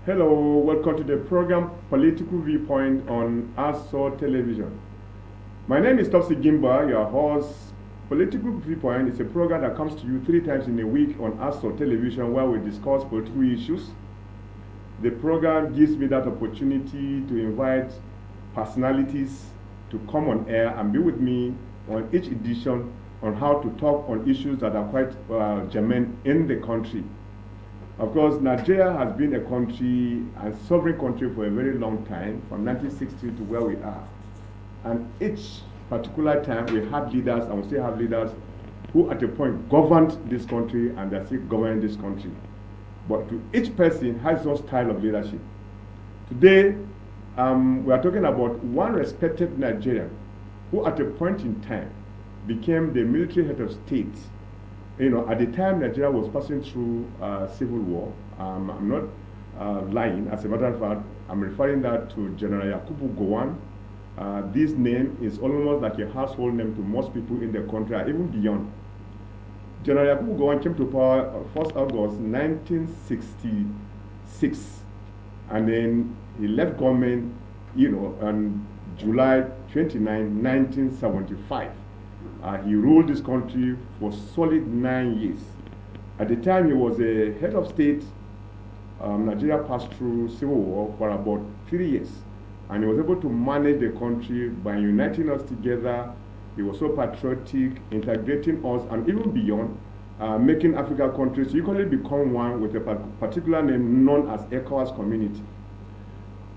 Hello, welcome to the program Political Viewpoint on ASO Television. My name is Topsy Gimba, your host. Political Viewpoint is a program that comes to you 3 times in a week on ASO Television where we discuss political issues. The program gives me that opportunity to invite personalities to come on air and be with me on each edition on how to talk on issues that are quite germane in the country. Of course, Nigeria has been a country, a sovereign country for a very long time, from 1960 to where we are. And each particular time we had leaders, and we still have leaders, who at a point governed this country and they're still governing this country. But to each person has its own style of leadership. Today, we are talking about one respected Nigerian who at a point in time became the military head of state. You know, at the time Nigeria was passing through civil war. I'm not lying. As a matter of fact, I'm referring that to General Yakubu Gowon. This name is almost like a household name to most people in the country, even beyond. General Yakubu Gowon came to power on 1st August 1966, and then he left government, on July 29, 1975. He ruled this country for solid 9 years. At the time he was a head of state, Nigeria passed through civil war for about 3 years. And he was able to manage the country by uniting us together. He was so patriotic, integrating us, and even beyond, making African countries equally become one with a particular name known as ECOWAS community.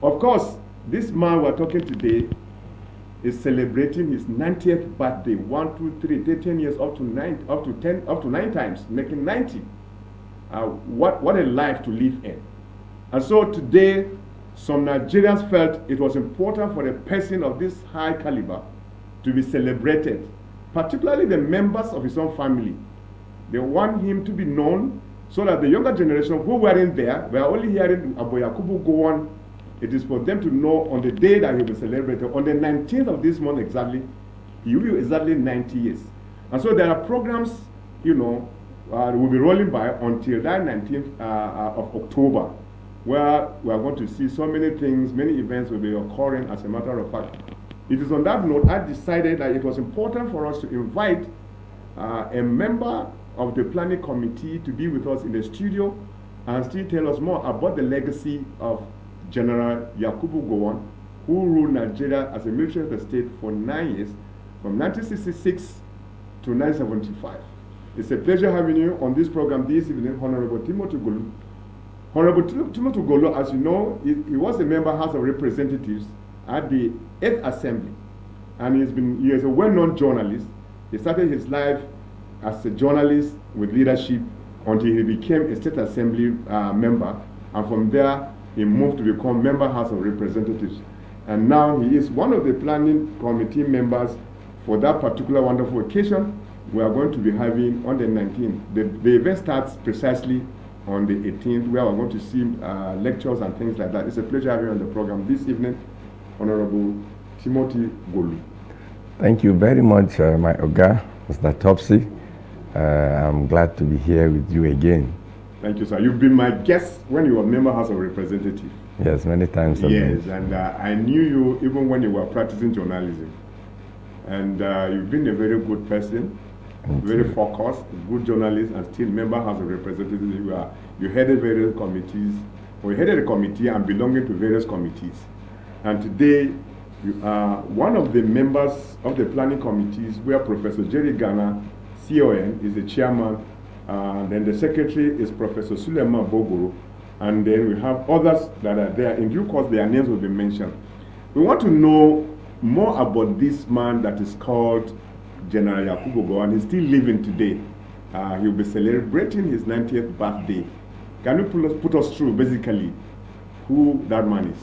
Of course, this man we're talking today is celebrating his 90th birthday, 1, 2, 3, 10 years up to 9 times, making 90. What a life to live in. And so today, some Nigerians felt it was important for a person of this high caliber to be celebrated, particularly the members of his own family. They want him to be known so that the younger generation who weren't there, we are only hearing about Yakubu Gowon. It is for them to know on the day that he will be celebrated, on the 19th of this month exactly, he will be exactly 90 years. And so there are programs, will be rolling by until that 19th of October, where we are going to see so many things, many events will be occurring. As a matter of fact, it is on that note I decided that it was important for us to invite a member of the planning committee to be with us in the studio and still tell us more about the legacy of General Yakubu Gowon, who ruled Nigeria as a military head of state for 9 years, from 1966 to 1975. It's a pleasure having you on this program this evening, Honorable Timothy Golu. Honorable Timothy Golu, as you know, he was a member of House of Representatives at the 8th Assembly, and he is a well-known journalist. He started his life as a journalist with leadership until he became a State Assembly member, and from there he moved to become member of House of Representatives. And now he is one of the planning committee members for that particular wonderful occasion we are going to be having on the 19th. The event starts precisely on the 18th, where we're going to see lectures and things like that. It's a pleasure having you on the program this evening, Honorable Timothy Golu. Thank you very much, my Oga, Mr. Topsy. I'm glad to be here with you again. Thank you, sir. You've been my guest when you were member House of Representatives. Yes, many times. Yes, and I knew you even when you were practicing journalism. And you've been a very good person, very focused, good journalist, and still member House of Representatives. You headed various committees, or you headed a committee and belonging to various committees. And today, you are one of the members of the planning committees where Professor Jerry Ghana, CON, is the chairman. Then the secretary is Professor Suleiman Bogoro, and then we have others that are there. In due course, their names will be mentioned. We want to know more about this man that is called General Yakubu Gowon. He's still living today. He'll be celebrating his 90th birthday. Can you put us through, basically, who that man is?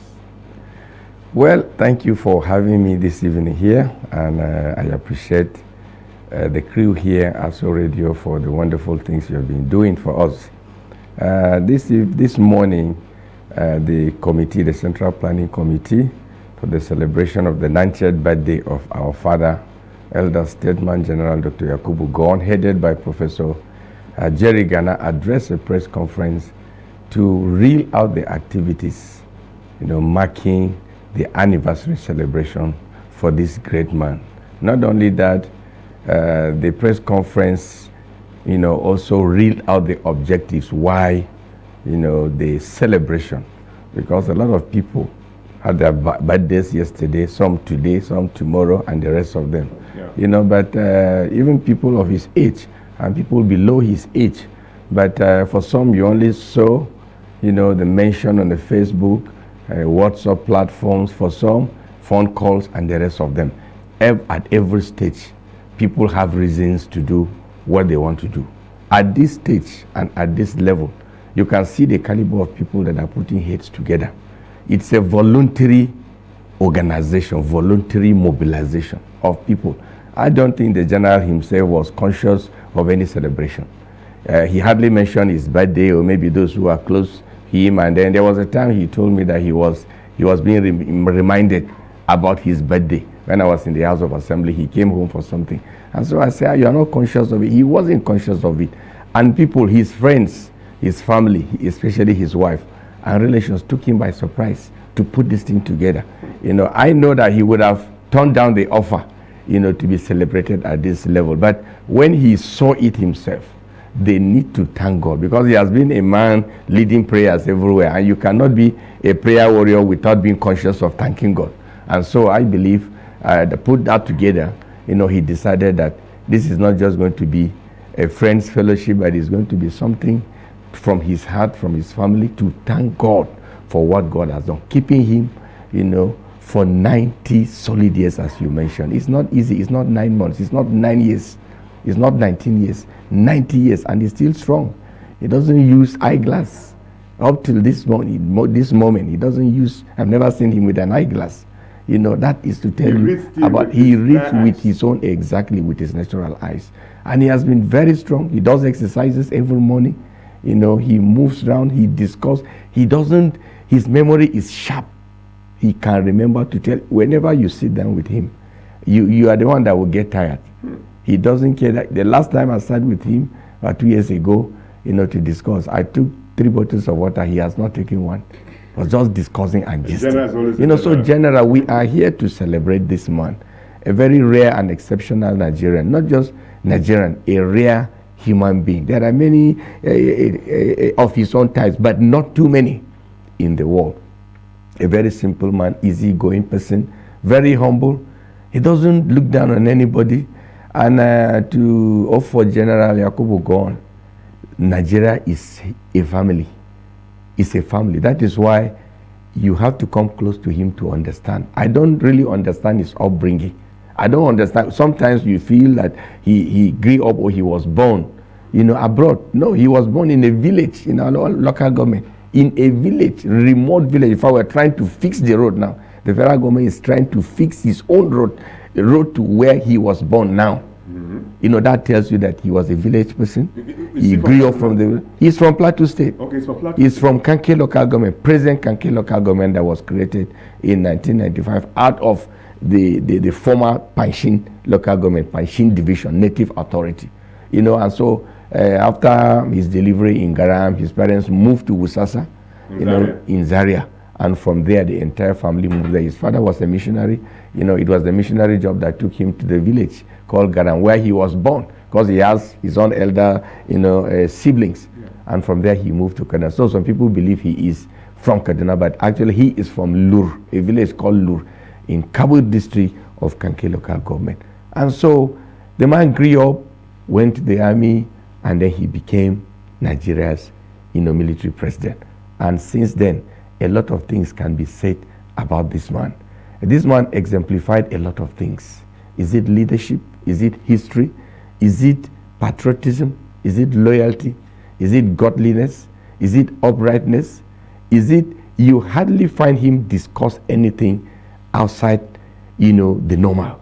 Well, thank you for having me this evening here, and I appreciate the crew here at ASO Radio for the wonderful things you have been doing for us. This morning, the committee, the Central Planning Committee, for the celebration of the 90th birthday of our father, Elder Statesman General Dr. Yakubu Gowon, headed by Professor Jerry Ghana, addressed a press conference to reel out the activities, marking the anniversary celebration for this great man. Not only that, the press conference, also reeled out the objectives why, the celebration, because a lot of people had their birthdays yesterday, some today, some tomorrow, and the rest of them. Yeah. But even people of his age and people below his age, but for some you only saw, the mention on the Facebook, WhatsApp platforms, for some phone calls, and the rest of them. At every stage, people have reasons to do what they want to do. At this stage and at this level, you can see the caliber of people that are putting heads together. It's a voluntary organization, voluntary mobilization of people. I don't think the general himself was conscious of any celebration. He hardly mentioned his birthday, or maybe those who are close to him. And then there was a time he told me that he was being reminded about his birthday. When I was in the House of Assembly, he came home for something. And so I said, you are not conscious of it. He wasn't conscious of it. And people, his friends, his family, especially his wife, and relations took him by surprise to put this thing together. I know that he would have turned down the offer, to be celebrated at this level. But when he saw it himself, they need to thank God, because he has been a man leading prayers everywhere. And you cannot be a prayer warrior without being conscious of thanking God. And so I believe to put that together, he decided that this is not just going to be a friend's fellowship, but it's going to be something from his heart, from his family, to thank God for what God has done, keeping him, for 90 solid years, as you mentioned. It's not easy. It's not 9 months. It's not 9 years. It's not 19 years. 90 years, and he's still strong. He doesn't use eyeglass. Up till this moment, he doesn't use. I've never seen him with an eyeglass. That is to tell you about, he reads with his own, exactly, with his natural eyes. And he has been very strong. He does exercises every morning. He moves around, he discusses. His memory is sharp. He can remember to tell, whenever you sit down with him, you are the one that will get tired. He doesn't care. The last time I sat with him, 2 years ago, to discuss, I took 3 bottles of water. He has not taken one. Was just discussing and gisting. So General, we are here to celebrate this man, a very rare and exceptional Nigerian, not just Nigerian, a rare human being. There are many of his own types, but not too many in the world. A very simple man, easygoing person, very humble. He doesn't look down on anybody. And to offer General Yakubu Gowon, Nigeria is a family. It's a family. That is why you have to come close to him to understand. I don't really understand his upbringing. I don't understand. Sometimes you feel that he grew up or he was born, abroad. No, he was born in a village, in our local government. In a village, remote village. If I were trying to fix the road now, the federal government is trying to fix his own road to where he was born now. That tells you that he was a village person. He grew up he's from Plateau State. Okay, he's from Plateau. He's from Kanke local government, present Kanke local government that was created in 1995 out of the former Panshin local government, Panshin division, native authority. And so after his delivery in Garam, his parents moved to Wusasa, in Zaria. And from there, the entire family moved there. His father was a missionary. It was the missionary job that took him to the village called Garam, where he was born, because he has his own elder, siblings. Yeah. And from there, he moved to Kaduna. So some people believe he is from Kaduna, but actually he is from Lur, a village called Lur, in Kabul district of Kanke local government. And so the man grew up, went to the army, and then he became Nigeria's, military president. And since then, a lot of things can be said about this man. This man exemplified a lot of things. Is it leadership? Is it history? Is it patriotism? Is it loyalty? Is it godliness? Is it uprightness? Is it, you hardly find him discuss anything outside, the normal.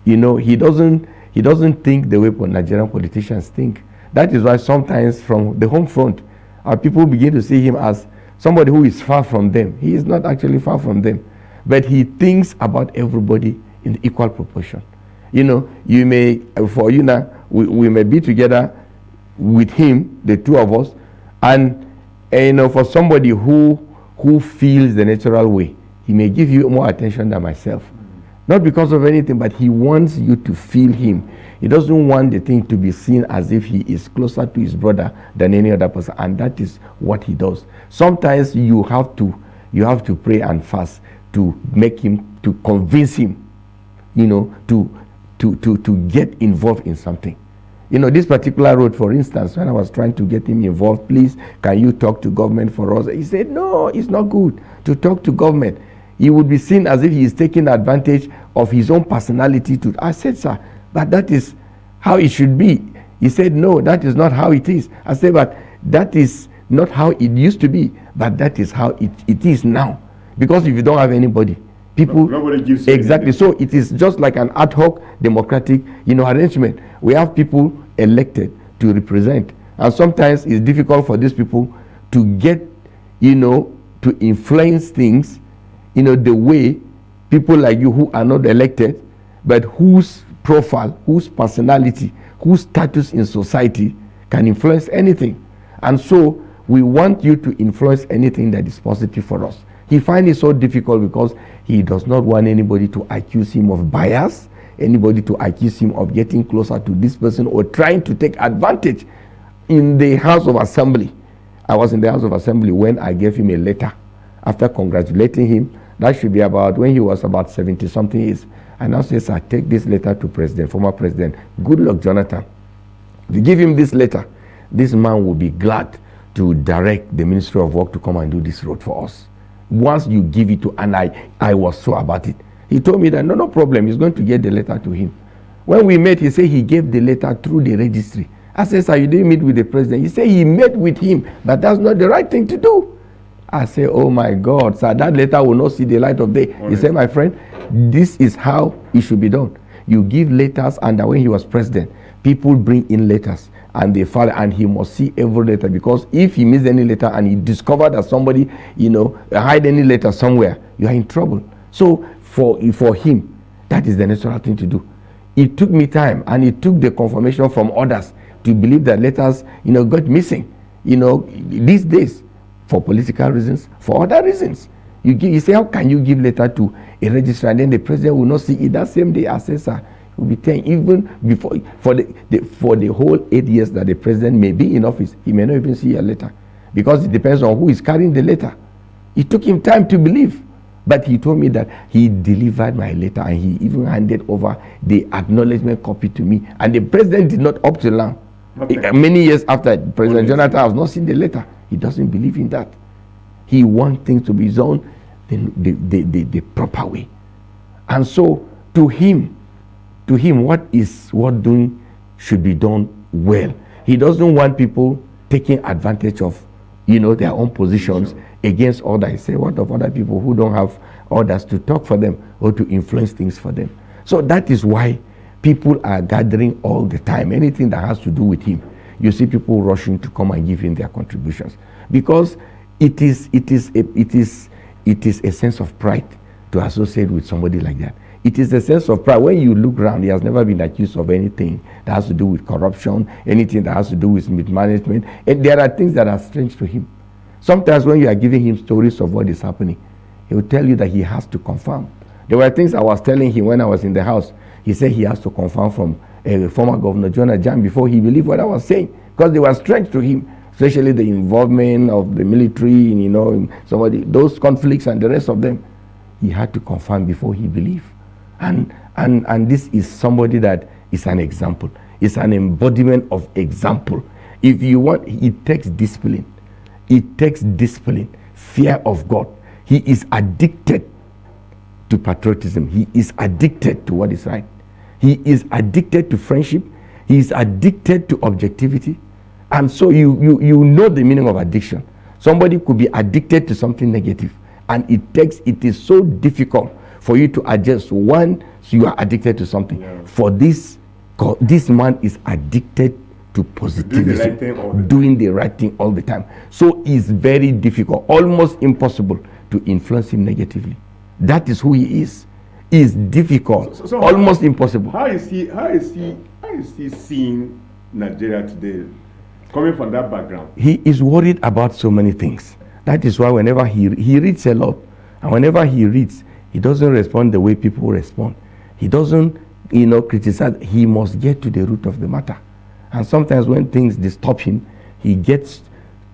He doesn't think the way Nigerian politicians think. That is why sometimes from the home front, our people begin to see him as somebody who is far from them. He is not actually far from them, but he thinks about everybody in equal proportion. You may, we may be together with him, the two of us, and for somebody who feels the natural way, he may give you more attention than myself. Not because of anything, but he wants you to feel him. He doesn't want the thing to be seen as if he is closer to his brother than any other person, and that is what he does. Sometimes you have to pray and fast to make him, to convince him, to get involved in something. This particular road, for instance, when I was trying to get him involved, please, can you talk to government for us? He said, no, it's not good to talk to government. He would be seen as if he is taking advantage of his own personality. I said, sir, but that is how it should be. He said, no, that is not how it is. I said, but that is not how it used to be, but that is how it is now. Because if you don't have anybody, nobody gives you exactly anything. So it is just like an ad hoc democratic arrangement. We have people elected to represent, and sometimes it's difficult for these people to get to influence things the way people like you who are not elected, but whose profile, whose personality, whose status in society can influence anything. And so we want you to influence anything that is positive for us. He finds it so difficult because he does not want anybody to accuse him of bias, anybody to accuse him of getting closer to this person or trying to take advantage. In the House of Assembly, I was in the House of Assembly when I gave him a letter after congratulating him. That should be about when he was about 70-something years. And I said, sir, take this letter to former President Goodluck Jonathan. If you give him this letter, this man will be glad to direct the Ministry of Work to come and do this road for us. Once you give it to, and I was so about it. He told me that no problem, he's going to get the letter to him. When we met, he said he gave the letter through the registry. I said, sir, you didn't meet with the president. He said he met with him, but that's not the right thing to do. I say, oh my God, sir, that letter will not see the light of day. He said, my friend, this is how it should be done. You give letters, and when he was president, people bring in letters, and they file, and he must see every letter, because if he missed any letter and he discovered that somebody, hide any letter somewhere, you are in trouble. So for him, that is the natural thing to do. It took me time, and it took the confirmation from others to believe that letters, got missing. These days, for political reasons, for other reasons. You say, how can you give letter to a registrar and then the president will not see it that same day? Assessor will be telling, even before, for the whole 8 years that the president may be in office, he may not even see a letter, because it depends on who is carrying the letter. It took him time to believe, but he told me that he delivered my letter, and he even handed over the acknowledgement copy to me, and the president did not up till now. Many years after, President Jonathan has not seen the letter. He doesn't believe in that. He wants things to be done the proper way. And so to him, what doing should be done well. He doesn't want people taking advantage of their own positions against others. He say, what of other people who don't have others to talk for them or to influence things for them? So that is why people are gathering all the time. Anything that has to do with him, you see people rushing to come and give him their contributions, because it is a sense of pride to associate with somebody like that. It is a sense of pride. When you look around, he has never been accused of anything that has to do with corruption, anything that has to do with mismanagement. And there are things that are strange to him. Sometimes when you are giving him stories of what is happening, he will tell you that he has to confirm. There were things I was telling him when I was in the house. He said he has to confirm from former Governor Jonah Jam before he believed what I was saying, because they were strange to him, especially the involvement of the military in those conflicts and the rest of them. He had to confirm before he believed. And this is somebody that is an example. It's an embodiment of example. If you want, it takes discipline. It takes discipline, fear of God. He is addicted to patriotism. He is addicted to what is right. He is addicted to friendship. He is addicted to objectivity. And so you know the meaning of addiction. Somebody could be addicted to something negative, and it is so difficult for you to adjust once you are addicted to something. Yeah. For this man is addicted to positivity, doing the right thing all the time. So it's very difficult, almost impossible to influence him negatively. That is who he is. It's difficult, so almost impossible. How is he seeing Nigeria today? Coming from that background. He is worried about so many things. That is why whenever he reads a lot, and whenever he reads, he doesn't respond the way people respond. He doesn't, criticize. He must get to the root of the matter. And sometimes when things disturb him, he gets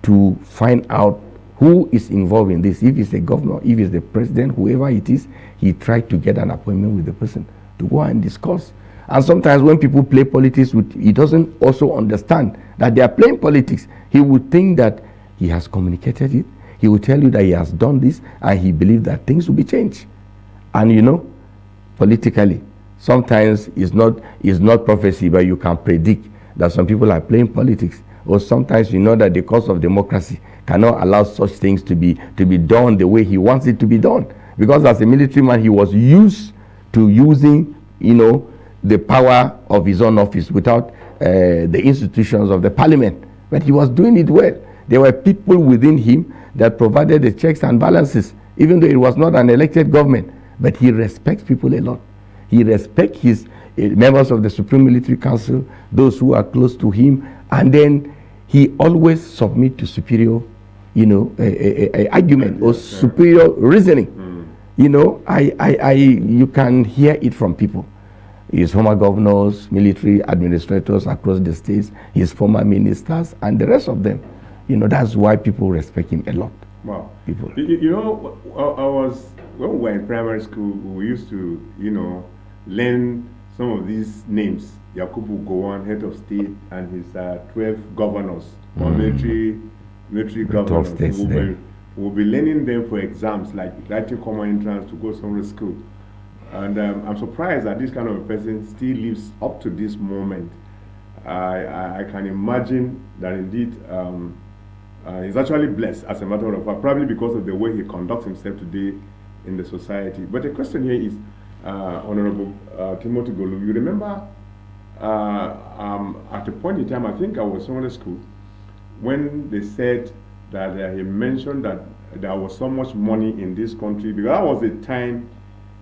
to find out who is involved in this. If it's the governor, if it's the president, whoever it is, he tried to get an appointment with the person to go and discuss. And sometimes when people play politics, he doesn't also understand that they are playing politics. He would think that he has communicated it. He will tell you that he has done this, and he believes that things will be changed. And politically, sometimes it's not prophecy, but you can predict that some people are playing politics. Or sometimes that the cause of democracy cannot allow such things to be done the way he wants it to be done. Because as a military man, he was used to using, the power of his own office without the institutions of the parliament. But he was doing it well. There were people within him that provided the checks and balances, even though it was not an elected government. But he respects people a lot. He respects his members of the Supreme Military Council, those who are close to him, and then he always submit to superior, argument or superior reasoning. You can hear it from people. His former governors, military administrators across the states, his former ministers, and the rest of them. That's why people respect him a lot. Wow. People. When we were in primary school, we used to, learn some of these names. Yakubu Gowon, head of state, and his 12 governors, or military governors. We'll be learning them for exams, like writing common entrance to go somewhere to school. And I'm surprised that this kind of a person still lives up to this moment. I can imagine that indeed he's actually blessed, as a matter of fact, probably because of the way he conducts himself today in the society. But the question here is, Honorable Timothy Golu, you remember at a point in time, I think I was somewhere in school, when they said that he mentioned that there was so much money in this country, because that was the time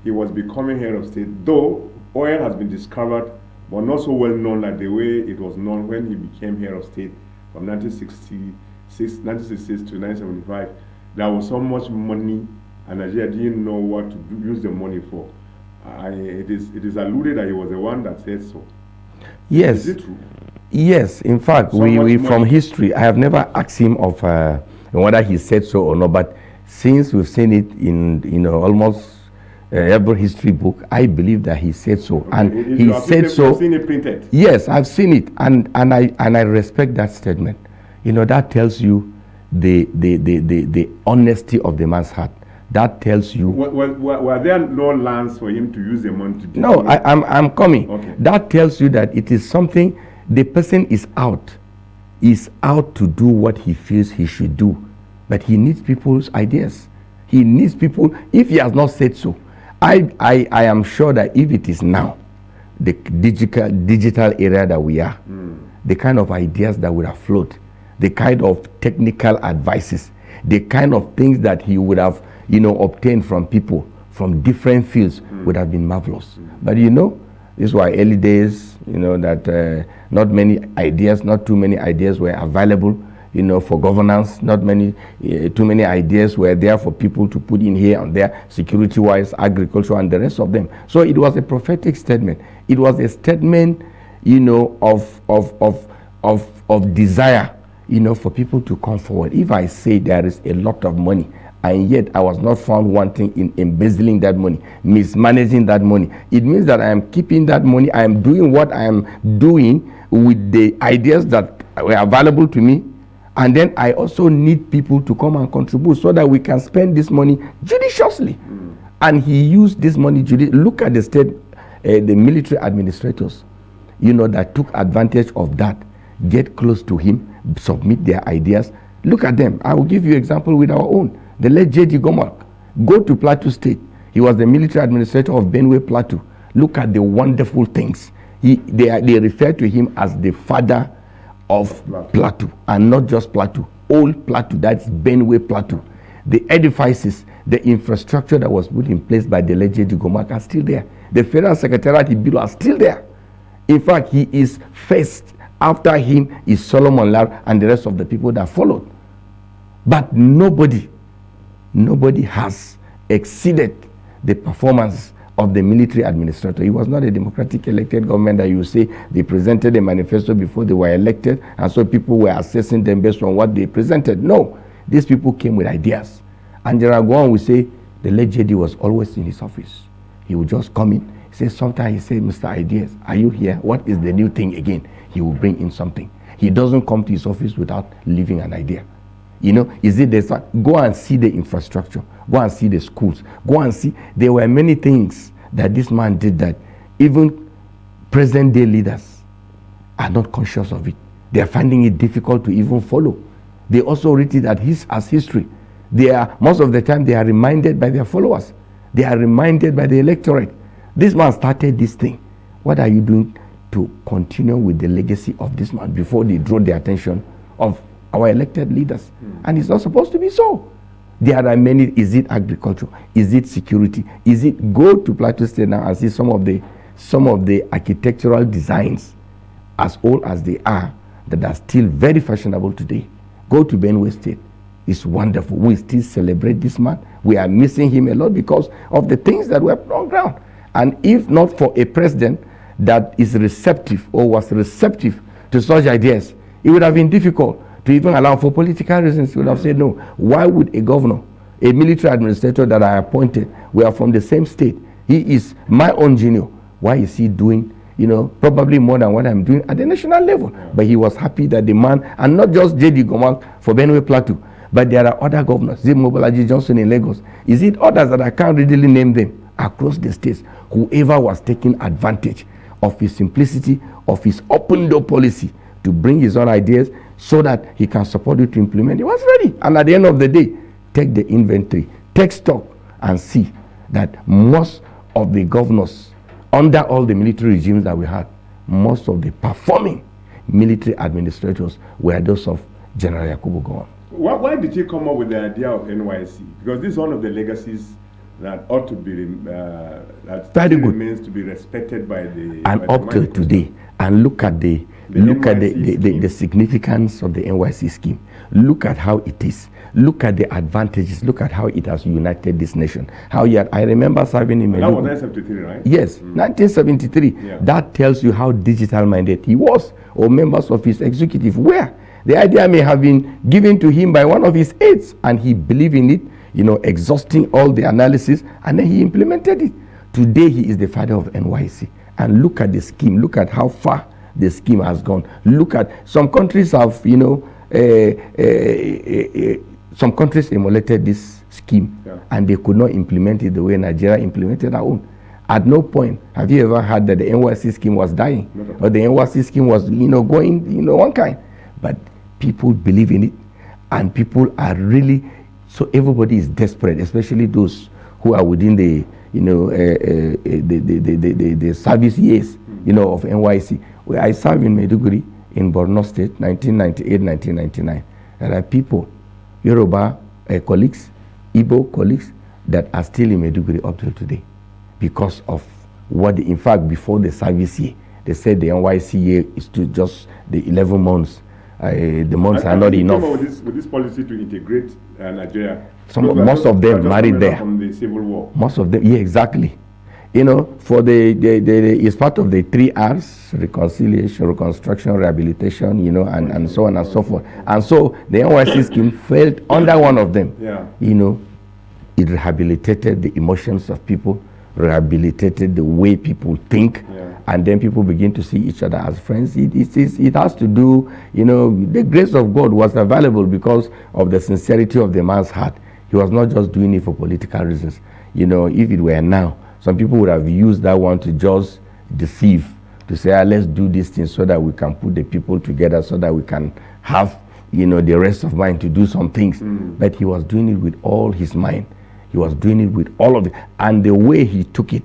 he was becoming head of state, though oil has been discovered, but not so well known like the way it was known when he became head of state from 1966 to 1975. There was so much money, and Nigeria didn't know what to use the money for. It is alluded that he was the one that said so. Yes. Is it true? Yes. In fact, we from history, I have never asked him of whether he said so or not, but since we've seen it in almost every history book, I believe that he said so. And he said so. You've seen it printed? Yes, I've seen it, and I respect that statement. That tells you the honesty of the man's heart. That tells you. Were there no lands for him to use the money to do? No, I'm coming. Okay. That tells you that it is something, the person is out to do what he feels he should do. But he needs people's ideas. He needs people, if he has not said so. I am sure that if it is now, the digital era that we are, the kind of ideas that would have flowed, the kind of technical advices, the kind of things that he would have obtained from people from different fields would have been marvelous. But these were early days, that not too many ideas were available, for governance. Not too many ideas were there for people to put in here and there, security-wise, agriculture, and the rest of them. So it was a prophetic statement. It was a statement, of desire, for people to come forward. If I say there is a lot of money, and yet I was not found wanting in embezzling that money, mismanaging that money, it means that I am keeping that money, I am doing what I am doing with the ideas that were available to me, and then I also need people to come and contribute so that we can spend this money judiciously. And he used this money judiciously. Look at the state, the military administrators, that took advantage of that, get close to him, submit their ideas. Look at them. I will give you an example with our own. The late J.D. Gomark, go to Plateau State. He was the military administrator of Benue Plateau. Look at the wonderful things. They refer to him as the father of Plateau, and not just Plateau, old Plateau, that's Benue Plateau. The edifices, the infrastructure that was put in place by the late J.D. Gomark are still there. The Federal Secretariat he built are still there. In fact, he is first After him is Solomon Lar and the rest of the people that followed. But nobody has exceeded the performance of the military administrator. It was not a democratic elected government that you say they presented a manifesto before they were elected, and so people were assessing them based on what they presented. No, these people came with ideas. And General Gowon would say the late JD was always in his office. He would just come in. He said, sometimes he said, Mr. Ideas, are you here? What is the new thing again? He will bring in something. He doesn't come to his office without leaving an idea. You know, is it this? Go and see the infrastructure. Go and see the schools. Go and see. There were many things that this man did that even present day leaders are not conscious of it. They are finding it difficult to even follow. They also read it as history. Most of the time they are reminded by their followers. They are reminded by the electorate. This man started this thing. What are you doing to continue with the legacy of this man before they draw the attention of our elected leaders? And it's not supposed to be so. There are many. Is it agriculture? Is it security? Is it go to Plateau State now and see some of the architectural designs, as old as they are, that are still very fashionable today. Go to Benue State. It's wonderful. We still celebrate this man. We are missing him a lot because of the things that were put on ground. And if not for a president that is receptive or was receptive to such ideas, it would have been difficult to even allow for political reasons. He would have said no. Why would a governor, a military administrator that I appointed, we are from the same state, he is my own junior, why is he doing, probably more than what I'm doing at the national level? But he was happy that the man, and not just J.D. Gomal for Benue Plateau, but there are other governors. Is it Mobolaji Johnson in Lagos? Is it others that I can't readily name them across the states? Whoever was taking advantage of his simplicity, of his open door policy to bring his own ideas so that he can support you to implement, he was ready. And at the end of the day, take the inventory, take stock, and see that most of the governors under all the military regimes that we had, most of the performing military administrators were those of General Yakubu Gowon. Why did he come up with the idea of NYC? Because this is one of the legacies that ought to be that still remains to be respected by the and up till today. And look at the significance of the NYC scheme. Look at how it is. Look at the advantages. Look at how it has united this nation. I remember serving in Maiduguri. That was 1973, right? Yes, 1973. Yeah. That tells you how digital-minded he was, or members of his executive were. The idea may have been given to him by one of his aides, and he believed in it, exhausting all the analysis, and then he implemented it. Today, he is the father of NYC. And look at the scheme. Look at how far the scheme has gone. Look at some countries have, some countries emulated this scheme, and they could not implement it the way Nigeria implemented our own. At no point have you ever heard that the NYC scheme was dying, or the NYC scheme was, going, one kind. But people believe in it, and people are really, so everybody is desperate, especially those who are within the, the service years, of NYC. Where I served in Maiduguri in Borno State, 1998-1999. There are people, Yoruba colleagues, Igbo colleagues, that are still in Maiduguri up till today because of what, in fact, before the service year, they said the NYC year is to just the 11 months. The months are not enough. With this policy to integrate Nigeria. Most of them married there. From the Civil War. Most of them, yeah, exactly. For it's part of the 3 R's: reconciliation, reconstruction, rehabilitation, and so on and so forth. And so the NYC scheme failed under one of them. Yeah. It rehabilitated the emotions of people, rehabilitated the way people think, and then people begin to see each other as friends. It has to do, the grace of God was available because of the sincerity of the man's heart. He was not just doing it for political reasons. If it were now, some people would have used that one to just deceive, to say, let's do this thing so that we can put the people together, so that we can have, the rest of mind to do some things. But he was doing it with all his mind. He was doing it with all of it. And the way he took it,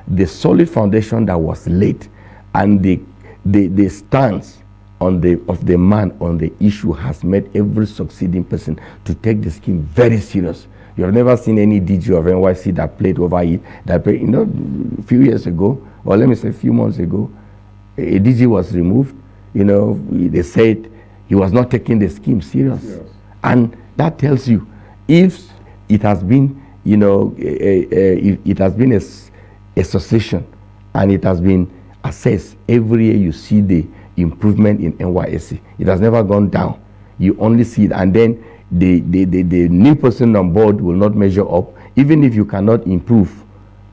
the solid foundation that was laid, and the stance of the man on the issue has made every succeeding person to take the scheme very serious. You have never seen any DG of NYC that played over it. A few years ago, or let me say a few months ago, a DG was removed. they said he was not taking the scheme serious. Yes. And that tells you, if it has been, if it has been a succession and it has been assessed, every year you see the improvement in NYSC. It has never gone down. You only see it, and then the new person on board will not measure up. Even if you cannot improve,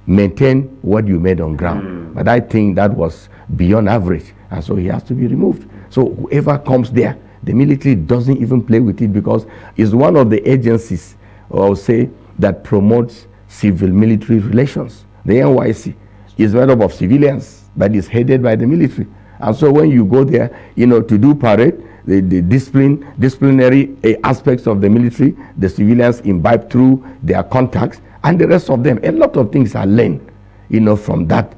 maintain what you made on ground. But I think that was beyond average, and so he has to be removed. So whoever comes there, the military doesn't even play with it, because it's one of the agencies, or I'll say, that promotes civil-military relations. The NYC is made up of civilians, but is headed by the military. And so when you go there, to do parade, the disciplinary aspects of the military, the civilians imbibe through their contacts, and the rest of them. A lot of things are learned, from that.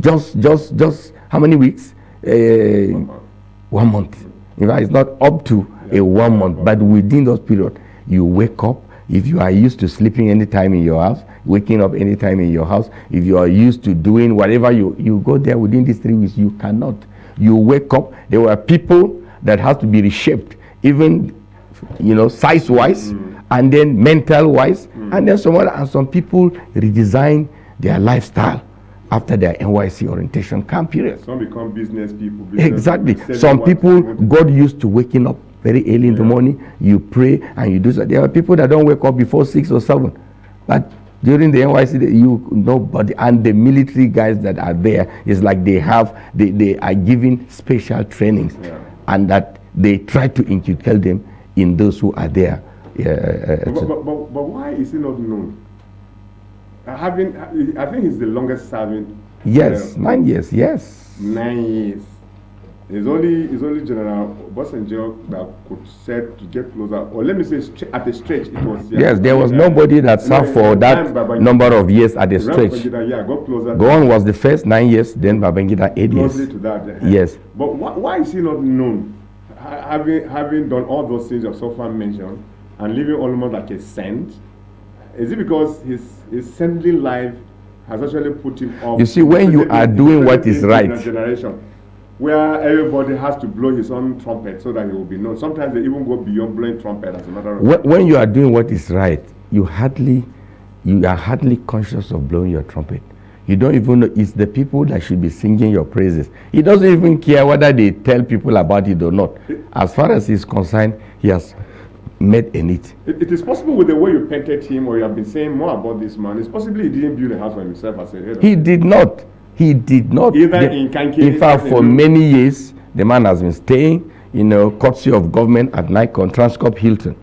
Just how many weeks? 1 month. In fact, it's not up to a 1 month, but within those period, you wake up. If you are used to sleeping anytime in your house, waking up anytime in your house, if you are used to doing whatever, you go there within these 3 weeks, you cannot. You wake up. There were people that have to be reshaped, even size-wise, and then mental-wise, and then some people redesign their lifestyle after their NYC orientation camp period. Some become business people. Exactly. Some people got used to waking up very early in the morning. You pray and you do so. There are people that don't wake up before 6 or 7, but during the NYC, nobody, and the military guys that are there, is like they are given special trainings, and that they try to inculcate them in those who are there. But why is he not known? I think he's the longest serving. Yes, 9 years. Yes. 9 years. It's only General Obasanjo that could said to get closer, or let me say at a stretch it was. Yes, there was nobody that served for that number of years at a stretch. Got closer. Gowon was the first 9 years, then Babangida 8 years. Closely to that. Yes. But why is he not known? Having done all those things you so far mentioned, and living almost like a saint, is it because his saintly life has actually put him off? You see, when you are doing what is right, in a generation where everybody has to blow his own trumpet so that he will be known. Sometimes they even go beyond blowing trumpet as a matter of when you are doing what is right, you are hardly conscious of blowing your trumpet. You don't even know it's the people that should be singing your praises. He doesn't even care whether they tell people about it or not. As far as he's concerned, he has made a need. It is possible with the way you painted him, or you have been saying more about this man. It's possibly he didn't build a house for himself as a head. He did not. He did not. In fact, for many years, the man has been staying, courtesy of government at Nikon, Transcorp Hilton,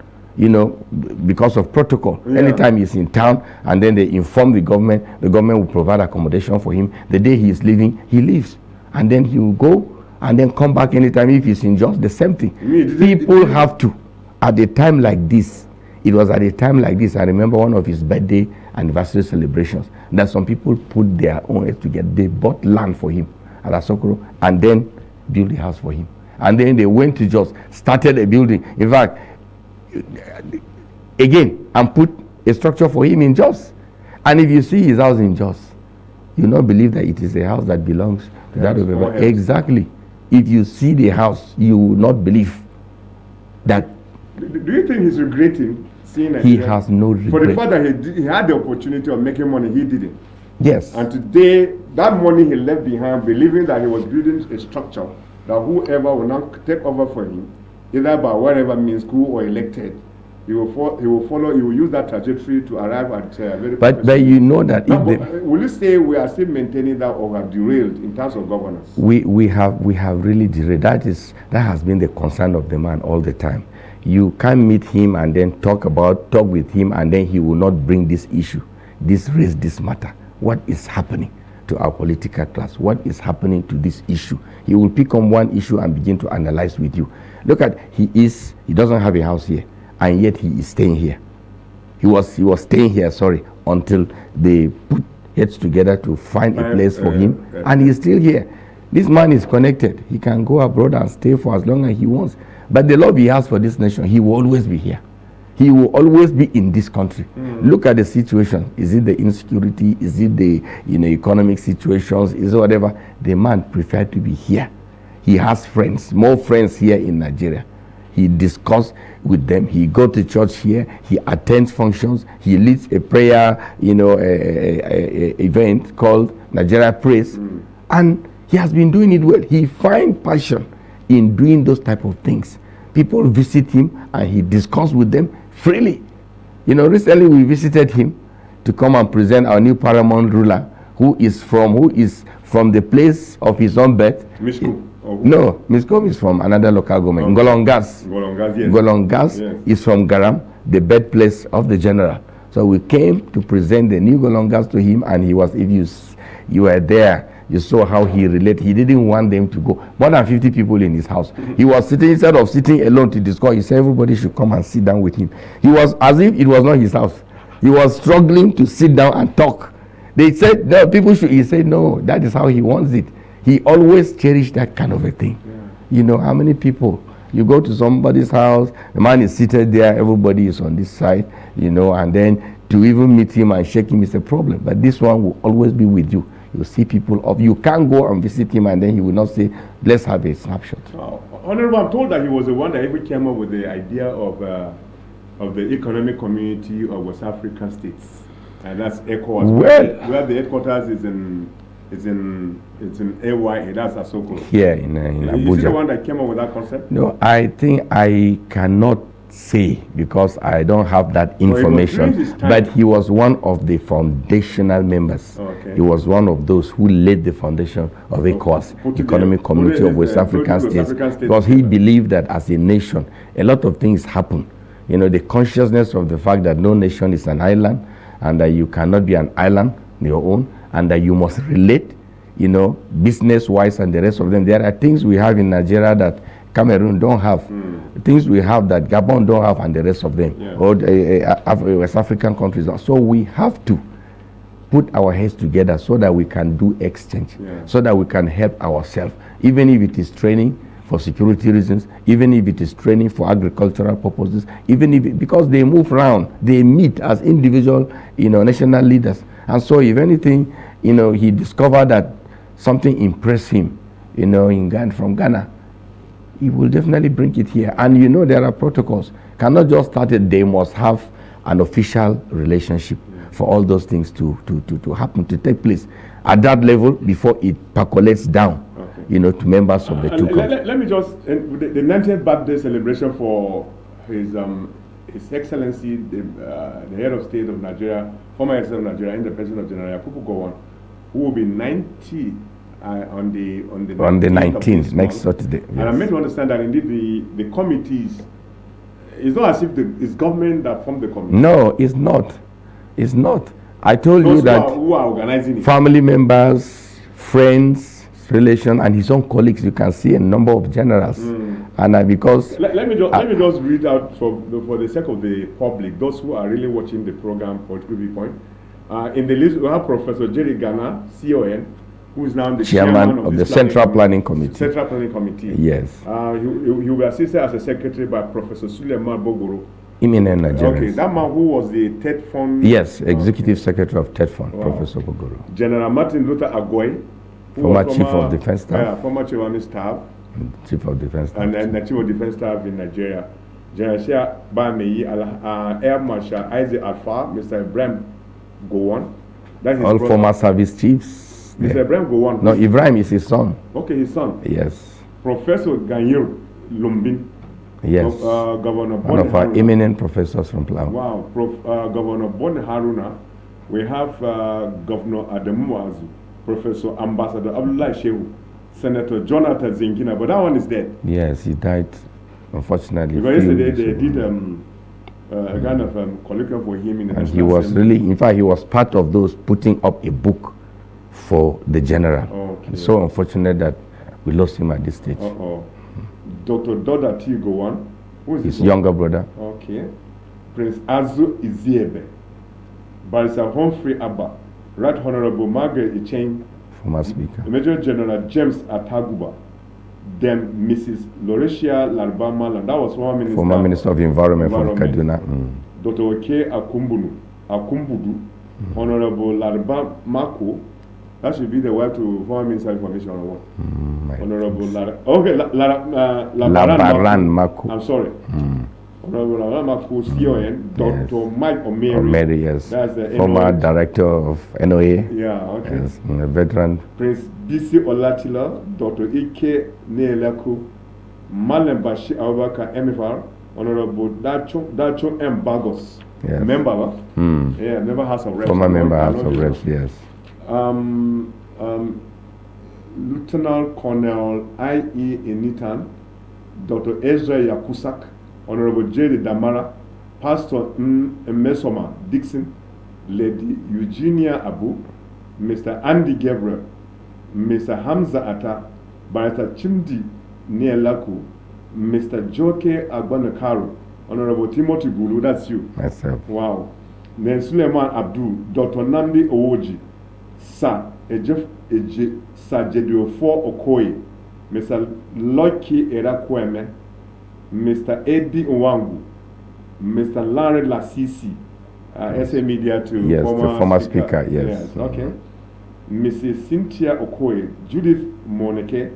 because of protocol. Yeah. Anytime he's in town, and then they inform the government will provide accommodation for him. The day he is leaving, he leaves. And then he will go and then come back anytime if he's in just the same thing. People have to. At a time like this, it was at a time like this, I remember one of his birthday anniversary celebrations, that some people put their own head together. They bought land for him at Asokoro and then built a house for him. And then they went to Jos, started a building. In fact, again, and put a structure for him in Jos. And if you see his house in Jos, you not believe that it is a house that belongs to that of everybody. Exactly. If you see the house, you will not believe that. Do you think he's regretting seeing that he has no regret? For the fact that he had the opportunity of making money, he didn't. Yes. And today, that money he left behind, believing that he was building a structure that whoever will now take over for him, either by whatever means, coup or elected, he will follow. He will use that trajectory to arrive at very. But you know that. Now, will you say we are still maintaining that, or have derailed in terms of governance? We have really derailed. That has been the concern of the man all the time. You can't meet him and then talk with him, and then he will not bring this issue, this matter. What is happening to our political class? What is happening to this issue? He will pick on one issue and begin to analyze with you. Look at, he doesn't have a house here, and yet he is staying here. He was staying here, until they put heads together to find a place for him, and he is still here. This man is connected. He can go abroad and stay for as long as he wants. But the love he has for this nation, he will always be here. He will always be in this country. Look at the situation. Is it the insecurity? Is it the economic situations? Is it whatever? The man preferred to be here. he has friends, more friends here in Nigeria. He discuss with them. He go to church here. He attends functions. He leads a prayer, event called Nigeria Praise, and he has been doing it well. He finds passion in doing those type of things. People visit him, and he discuss with them freely. Recently we visited him to come and present our new paramount ruler, who is from the place of his own birth. No, Miskom is from another local government. Ngolongas. Ngolongas is from Garam, the birthplace of the general. So we came to present the new Ngolongas to him, and he was, if you were there, you saw how he related. He didn't want them to go. More than 50 people in his house. He was sitting, instead of sitting alone to discuss, he said everybody should come and sit down with him. He was as if it was not his house. He was struggling to sit down and talk. They said, no, people should. He said, no, that is how he wants it. He always cherished that kind of a thing. How many people, you go to somebody's house, the man is seated there, everybody is on this side, and then to even meet him and shake him is a problem. But this one will always be with you. You see people you can't go and visit him, and then he will not say, let's have a snapshot. Honorable, I'm told that he was the one that even came up with the idea of the economic community of West African states, and that's ECOWAS. Where the headquarters is in AYA, that's Asoko. Here in Abuja. Is he the one that came up with that concept? No, I think I cannot say because I don't have that information. But he was one of the foundational members. Okay. He was one of those who laid the foundation of ECOWAS, Economic Community of West African States, because he believed that as a nation, a lot of things happen. The consciousness of the fact that no nation is an island, and that you cannot be an island on your own, and that you must relate, business-wise and the rest of them. There are things we have in Nigeria that Cameroon don't have, things we have that Gabon don't have, and the rest of them, or West African countries. So we have to put our heads together so that we can do exchange, so that we can help ourselves, even if it is training for security reasons, even if it is training for agricultural purposes, even if because they move around, they meet as individual, national leaders. And so if anything, he discovered that something impressed him, from Ghana, he will definitely bring it here. And there are protocols. Cannot just start it, they must have an official relationship for all those things to happen, to take place at that level before it percolates down, to members of the two countries. Let me just, the 90th birthday celebration for His Excellency, the head of state of Nigeria, former head of Nigeria, and the president of General Yakubu Gowon, who will be 90 on the 19th, next Saturday. Yes. And I'm made to understand that indeed the committees, it's not as if it's government that formed the committee. No, it's not. It's not. I told you that who are organizing it. Family members, friends, relation, and his own colleagues. You can see a number of generals. And because let me just read out for the sake of the public, those who are really watching the program for Viewpoint. In the list we have Professor Jerry Ghana, CON, who is now the chairman of the Central Planning Committee. Central Planning Committee. Yes. He will be assisted as a secretary by Professor Suleiman Bogoro. Eminent Nigerians. Okay, that man who was the TED Fund. Yes, executive secretary of TED Fund, Professor Bogoro. General Martin Luther Agoy, former chief of defense staff. Former chief of army staff. Chief of defense staff. And the chief of defense staff in Nigeria. General Shea Bameyi, Air Marshal Isaac Alfa, Mr. Ibrahim Gowon. That's his all brother. Former service chiefs. Mr. Ibrahim Gowon. No, Ibrahim is his son. Okay, his son. Yes. Professor Ganyir Lumbin. Yes. Governor one of our eminent professors from Plau. Wow. Governor Bon Haruna. We have Governor Adamu Azu, Professor Ambassador Abdullah Shehu, Senator Jonathan Zingina, but that one is dead. Yes, he died, unfortunately. Because yesterday they did a kind of colloquium for him in the and he was Assembly. Really, in fact, he was part of those putting up a book for the general. Okay. It's so unfortunate that we lost him at this stage. Dr. Doda T. Gowon, who is his younger brother. Okay. Prince Azu Iziebe, Barrister Humphrey Abba, Right Honorable Margaret Icheng, former speaker, Major General James Ataguba, then Mrs. Lauretia Larbama, and that was former Minister of Environment from Kaduna. Dr. Oke Akumbudu, Honorable Larba Mako, That should be the wife to former Minister of Information or what? Honorable think Lara. Okay, Labaran Maku. I'm sorry. Honorable Lara Maku, CON, Dr. Mike Omeri. Omeri, yes. That's the former NOA. director of NOA. Yeah, okay. Yes, a veteran. Prince BC Olatila, Dr. Ike Neelaku, Malam Bashir Abubakar MFR, Honorable Dacho M. Bagos. Yes. Member, yeah, member House of Reps. Former member House of Reps, yes. Lieutenant Colonel I.E. Enitan, Dr. Ezra Yakusak, Honorable J.D. Damara, Pastor Mesoma Dixon, Lady Eugenia Abu, Mr. Andy Gabriel, Mr. Hamza Atta, Barrister Chimdi Nielaku, Mr. Joke Agbanakaru, Honorable Timothy Gulu, that's you. Myself. Wow. Then Suleiman Abdul, Dr. Namdi Owoji, Sir Jedio 4 Okoye, Mr. Loki Erakweme, Mr. Eddie Nwangu, Mr. Larry Lasisi, SA Media to yes, former speaker, yes. Okay. Mrs. Cynthia Okoye, Judith Moneke,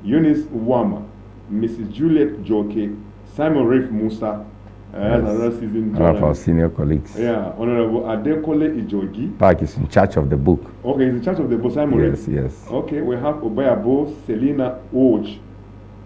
Eunice Wama, Mrs. Juliet Joke, Simon Rafe Musa, that's another season. One of our senior colleagues. Yeah, Honorable Adekole Ijogi. Park is in charge of the book. Okay, he's in charge of the book, Simon Rafe. Yes, yes. Okay, we have Obayabo, Selina Oj.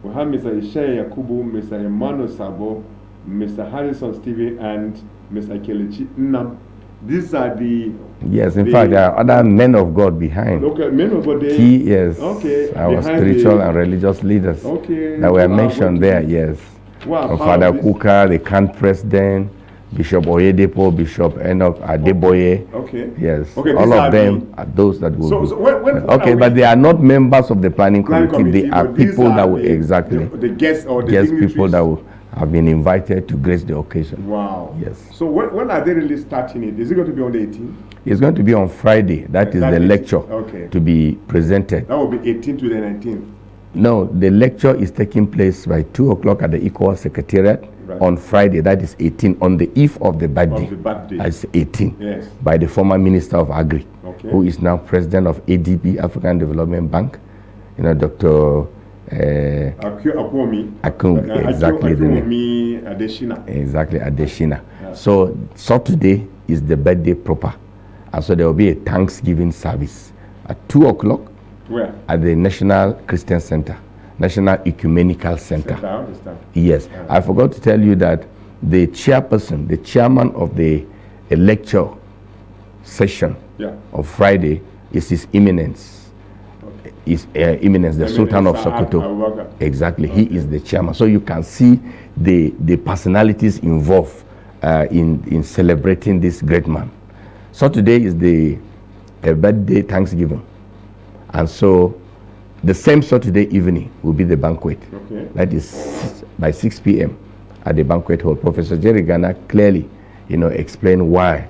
We have Mr. Ishaya Yakubu, Mr. Emmanuel Sabo, Mr. Harrison Stephen, and Mr. Kelechi Nnam. These are the... Yes, in fact, there are other men of God behind. Okay, men of God. Key, yes. Okay. Our spiritual and religious leaders. Okay. That were mentioned there, yes. Wow. Father Kuka, the CAN president, Bishop Oyedepo, Bishop Enoch Adeboye. Okay. Yes. Okay, all of them are those that will be. So when okay, but they are not members of the planning committee. They are people that will exactly the guests or the guest people that will have been invited to grace the occasion. Wow. Yes. So when are they really starting it? Is it going to be on the 18th? It's going to be on Friday. That is the lecture to be presented. That will be 18th to the 19th. No, the lecture is taking place by 2 o'clock at the ECOWAS Secretariat on Friday. That is 18, on the eve of the birthday. That's 18. Yes. By the former Minister of Agri, who is now President of ADB, African Development Bank. You know, Dr. Akumi. Exactly. Adeshina. Exactly, Adeshina. Yeah. So Saturday is the birthday proper. And so there will be a Thanksgiving service at 2 o'clock. Where? At the National Christian Center, National Ecumenical Center. I understand. Yes. Yeah. I forgot to tell you that the chairperson, the chairman of the lecture session of Friday is His Eminence. His Eminence, the Sultan of Sokoto. Exactly. Okay. He is the chairman. So you can see the personalities involved in celebrating this great man. So today is the birthday Thanksgiving. And so the same Saturday evening will be the banquet. Okay. That is by 6 p.m. at the banquet hall. Professor Jerry Garner clearly, explained why,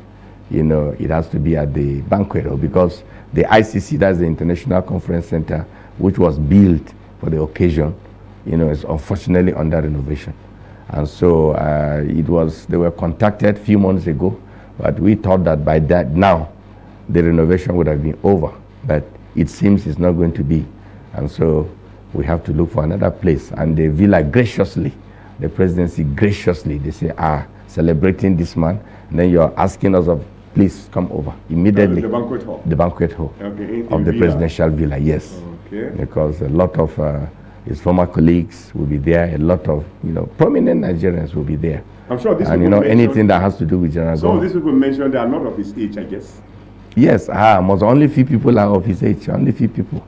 it has to be at the banquet hall, because the ICC, that's the International Conference Center, which was built for the occasion, is unfortunately under renovation. And so they were contacted a few months ago, but we thought that by that now, the renovation would have been over. But it seems it's not going to be. And so we have to look for another place. And the villa graciously, the presidency graciously, they say, celebrating this man. And then you're asking us, please come over immediately. The banquet hall? The banquet hall of the villa. Presidential villa, yes. Okay. Because a lot of his former colleagues will be there. A lot of, prominent Nigerians will be there. I'm sure this. And anything that has to do with General Some of these people mentioned they are not of his age, I guess. Yes, most only few people are of his age. Only few people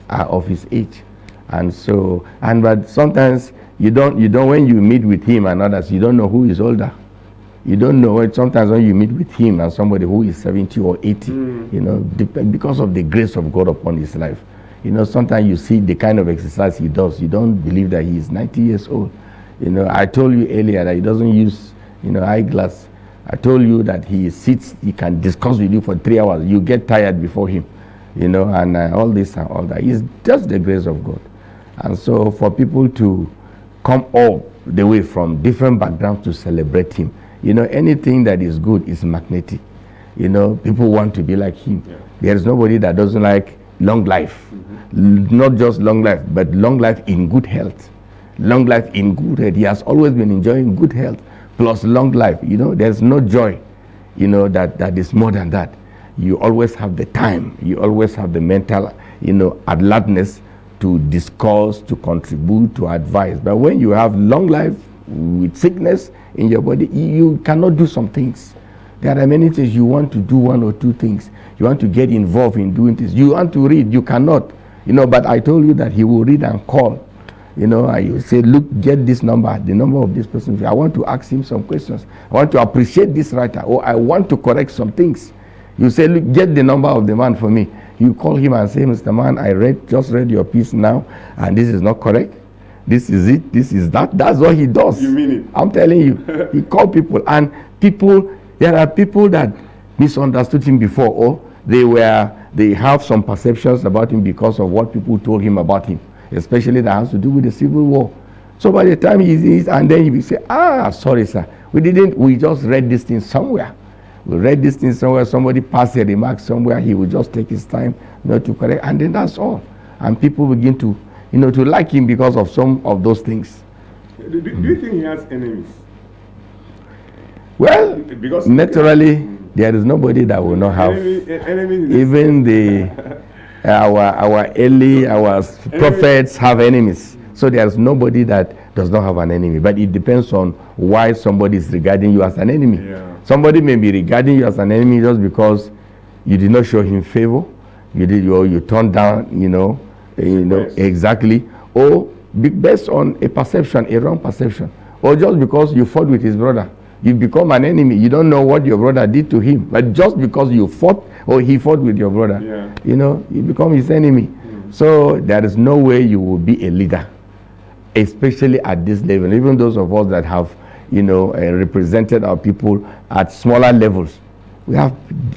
are of his age, and so but sometimes you don't when you meet with him and others, you don't know who is older. You don't know it. Sometimes when you meet with him and somebody who is 70 or 80, because of the grace of God upon his life, sometimes you see the kind of exercise he does. You don't believe that he is 90 years old. I told you earlier that he doesn't use eyeglass. I told you that he sits, he can discuss with you for 3 hours. You get tired before him, and all this and all that. It's just the grace of God. And so for people to come all the way from different backgrounds to celebrate him, anything that is good is magnetic. You know, people want to be like him. Yeah. There is nobody that doesn't like long life. Not just long life, but long life in good health. Long life in good health. He has always been enjoying good health plus long life. You know, there's no joy, you know, that is more than that. You always have the time. You always have the mental, you know, alertness to discuss, to contribute, to advise. But when you have long life with sickness in your body, you cannot do some things. There are many things you want to do, one or two things. You want to get involved in doing things. You want to read, you cannot. You know, but I told you that he will read and call. You know, I say, look, get this number, the number of this person. I want to ask him some questions. I want to appreciate this writer, or I want to correct some things. You say, look, get the number of the man for me. You call him and say, Mr. Man, I just read your piece now, and this is not correct. This is it, this is that. That's what he does. You mean it? I'm telling you. He call people, and people, there are people that misunderstood him before, or they have some perceptions about him because of what people told him about him, especially that has to do with the Civil War. So by the time he's, and then he will say, sorry, sir, we just read this thing somewhere. We read this thing somewhere, somebody passed a remark somewhere, he will just take his time not to correct, and then that's all. And people begin to, you know, to like him because of some of those things. Do you think he has enemies? Well, because naturally, there is nobody that will not have enemies. Even our early prophets have enemies. So there is nobody that does not have an enemy. But it depends on why somebody is regarding you as an enemy. Yeah. Somebody may be regarding you as an enemy just because you did not show him favor. You turned down, you know, exactly, or based on a perception, a wrong perception, or just because you fought with his brother. You become an enemy. You don't know what your brother did to him, but just because you fought or he fought with your brother, you know, you become his enemy. So there is no way you will be a leader, especially at this level. Even those of us that have, you know, represented our people at smaller levels, we have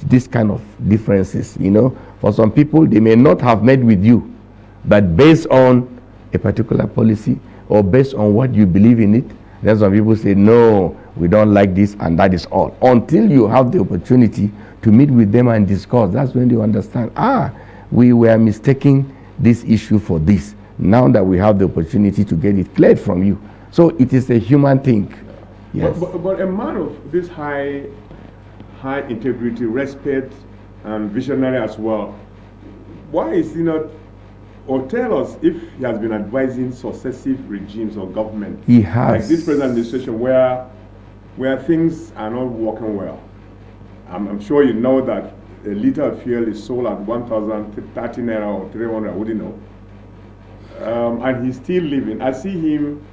this kind of differences. You know, for some people, they may not have met with you, but based on a particular policy or based on what you believe in it, then some people say, no, we don't like this, and that is all. Until you have the opportunity to meet with them and discuss, that's when you understand, we were mistaking this issue for this. Now that we have the opportunity to get it cleared from you. So it is a human thing. Yes. But a man of this high integrity, respect, and visionary as well, why is he not, or tell us if he has been advising successive regimes or government? He has. Like this present administration where things are not working well. I'm sure you know that a liter of fuel is sold at 1,030 naira or 300, I wouldn't know. And he's still living. I see him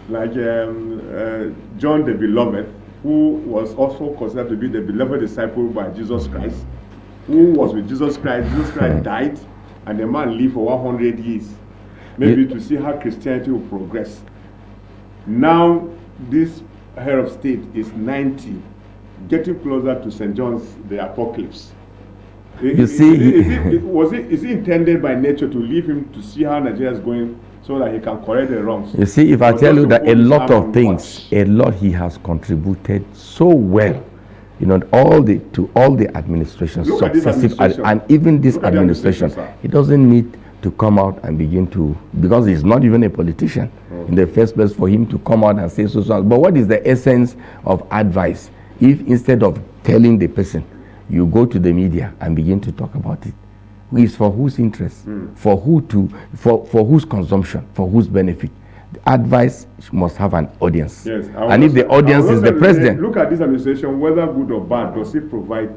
like John the Beloved, who was also considered to be the beloved disciple by Jesus Christ, who was with Jesus Christ. Jesus Christ died, and the man lived for 100 years, maybe to see how Christianity will progress. Now, this head of state is 90, getting closer to St. John's the Apocalypse. Is it intended by nature to leave him to see how Nigeria is going so that he can correct the wrongs? You see, if I tell you that a lot of things, a lot he has contributed so well, you know, to all the administrations, successive, and even this administration, he doesn't need to come out and begin to, because he's not even a politician in the first place for him to come out and say so. But what is the essence of advice if instead of telling the person, you go to the media and begin to talk about it? It's for whose interest, for whose consumption, for whose benefit? The advice must have an audience. Yes, and if the audience is the president, look at this administration, whether good or bad, does it provide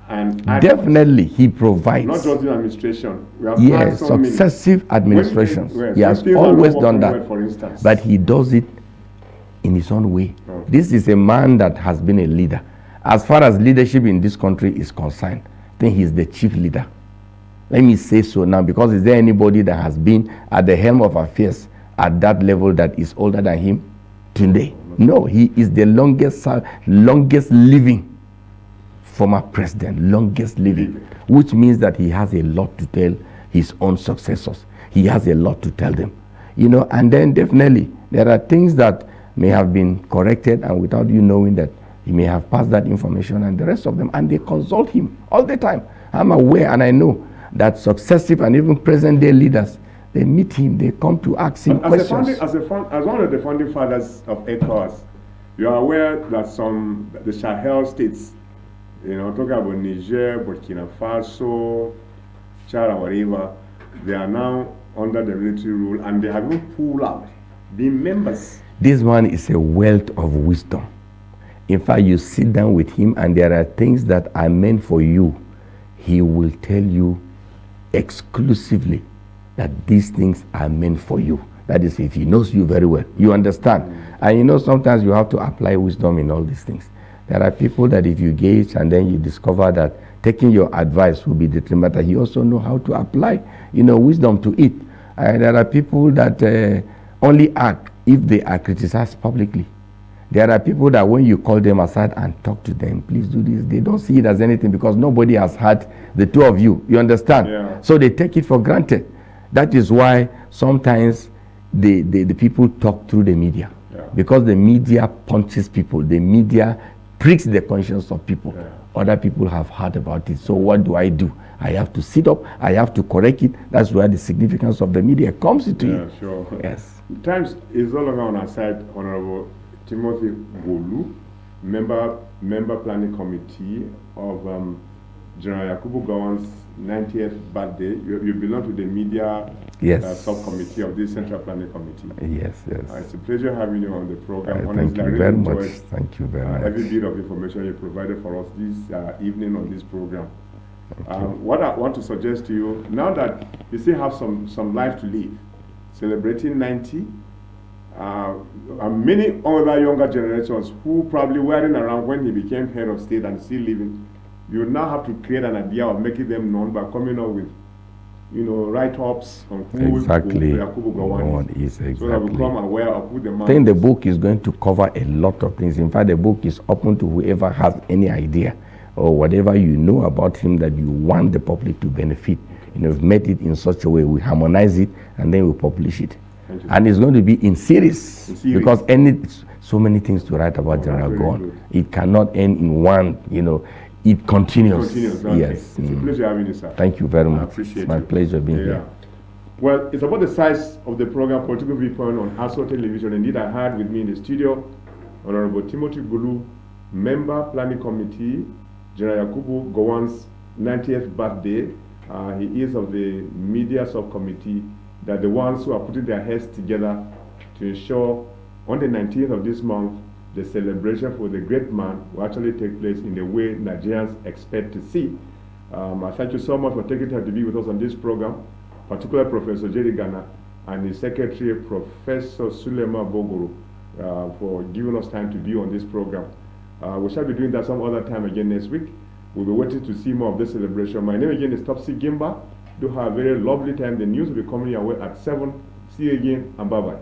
an advice? Definitely, he provides. Not just the administration. We have yes, successive administrations. He has always done that, well, for instance. But he does it in his own way. This is a man that has been a leader. As far as leadership in this country is concerned, I think he's the chief leader. Let me say so now, because is there anybody that has been at the helm of affairs at that level that is older than him today? No, he is the longest living former president, longest living, which means that he has a lot to tell his own successors. He has a lot to tell them, you know. And then definitely there are things that may have been corrected, and without you knowing that He may have passed that information and the rest of them, and they consult him all the time. I'm aware and I know that successive and even present day leaders, they meet him, they come to ask him questions. As one of the founding fathers of ECOWAS, you are aware that the Sahel states, talking about Niger, Burkina Faso, Chad, and whatever, they are now under the military rule and they have been pulled out, being members. This one is a wealth of wisdom. In fact, you sit down with him and there are things that are meant for you. He will tell you exclusively that these things are meant for you. That is, if he knows you very well. You understand? And sometimes you have to apply wisdom in all these things. There are people that if you gauge and then you discover that taking your advice will be detrimental, he also know how to apply, wisdom to it. And there are people that only act if they are criticized publicly. There are people that when you call them aside and talk to them, please do this, they don't see it as anything because nobody has heard the two of you. You understand? Yeah. So they take it for granted. That is why sometimes the people talk through the media. Yeah. Because the media punches people. The media pricks the conscience of people. Yeah. Other people have heard about it. So what do? I have to sit up. I have to correct it. That's where the significance of the media comes into it. Yeah, sure. Yes. Times is no longer on our side, Honorable Timothy Golu, member planning committee of General Yakubu Gowon's 90th birthday. You belong to the media subcommittee of this Central Planning Committee. Yes. It's a pleasure having you on the program. Thank you very much. Thank you very much. Every bit of information you provided for us this evening on this program. What I want to suggest to you, now that you still have some life to live, celebrating 90, and many other younger generations who probably weren't around when he became head of state and still living, you now have to create an idea of making them known by coming up with, write-ups on who Yakubu Gowon is. Exactly. So that we become aware of who the man I think is. the book is going to cover a lot of things. In fact, the book is open to whoever has any idea or whatever you know about him that you want the public to benefit. We've made it in such a way, we harmonize it and then we publish it. And it's going to be in series. Because so many things to write about General Gowon. It cannot end in one, it continues. Okay. Yes. It's a pleasure having you, sir. Thank you very much. I appreciate it's my pleasure being here. Well, it's about the size of the program Political Viewpoint on ASO Television. Indeed, I had with me in the studio Honorable Timothy Gulu, member planning committee, General Yakubu Gowon's 90th birthday. He is of the media subcommittee, that the ones who are putting their heads together to ensure on the 19th of this month, the celebration for the great man will actually take place in the way Nigerians expect to see. I thank you so much for taking time to be with us on this program, particularly Professor Jerry Ghana and his secretary, Professor Sulema Bogoro, for giving us time to be on this program. We shall be doing that some other time again next week. We'll be waiting to see more of this celebration. My name again is Topsy Gimba. Do have a very lovely time. The news will be coming your way at 7. See you again and bye-bye.